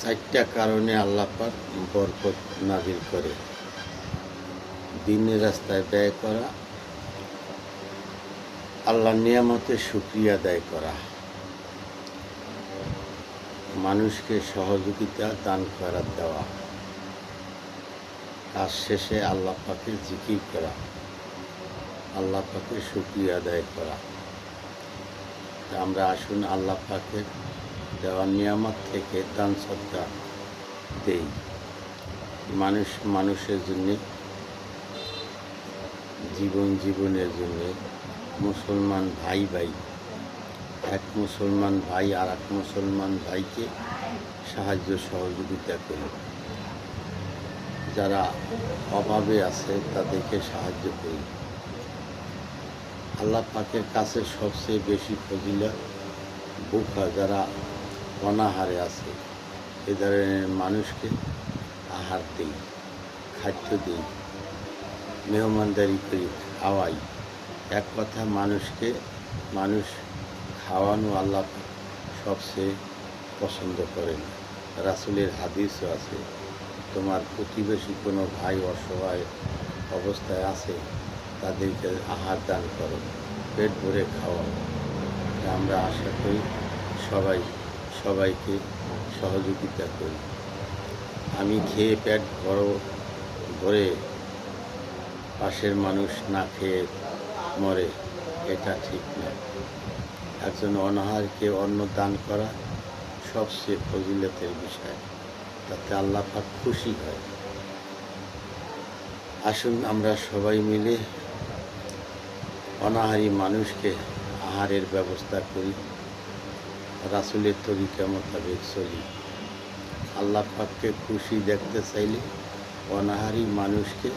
চারটা কারণে আল্লাহ পাক বরকত নাজিল করে। দ্বীনের রাস্তায় ব্যয় করা, আল্লাহর নিয়ামতের শুকরিয়া আদায় করা, মানুষকে সহযোগিতা দান করা দেওয়া, কাজ শেষে আল্লাহ পাকের জিকির করা, আল্লাহ পাকের শুকরিয়া আদায় করা। আমরা আসুন আল্লাহ পাকের দেওয়া নিয়ামত থেকে দান সদকা দেই। মানুষের জন্য, জীবনের জন্য মুসলমান ভাই এক মুসলমান ভাই আর এক মুসলমান ভাইকে সাহায্য সহযোগিতা করি। যারা অভাবে আছে তাদেরকে সাহায্য করি। আল্লাহ পাকের কাছে সবচেয়ে বেশি ফজিলত ভুখা, যারা অনাহারে আছে এ ধরনের মানুষকে আহার দিই, খাদ্য দিই, মেহমানদারি করি, খাওয়াই। এক কথা মানুষ খাওয়ানো আল্লাহ সবচেয়ে পছন্দ করেন। রাসূলের হাদিসও আছে, তোমার প্রতিবেশী কোনো ভাই অসহায় অবস্থায় আছে তাদেরকে আহার দান করো, পেট ভরে খাওয়াও। আমরা আশা করি সবাইকে সহযোগিতা করি। আমি খেয়ে পেট ভরে পাশের মানুষ না খেয়ে মরে, এটা ঠিক না। একজন অনাহারকে অন্ন দান করা সবচেয়ে ফজিলতের বিষয়, তাতে আল্লাহ পাক খুশি হয়। আসুন আমরা সবাই মিলে অনাহারী মানুষকে আহারের ব্যবস্থা করি, রাসূলের তরিকা মোতাবেক চলি। আল্লাহ পাককে খুশি দেখতে চাইলে অনাহারী মানুষকে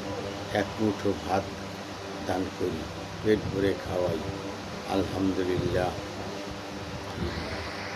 এক মুঠো ভাত দান করি, পেট ভরে খাওয়াই। আলহামদুলিল্লাহ।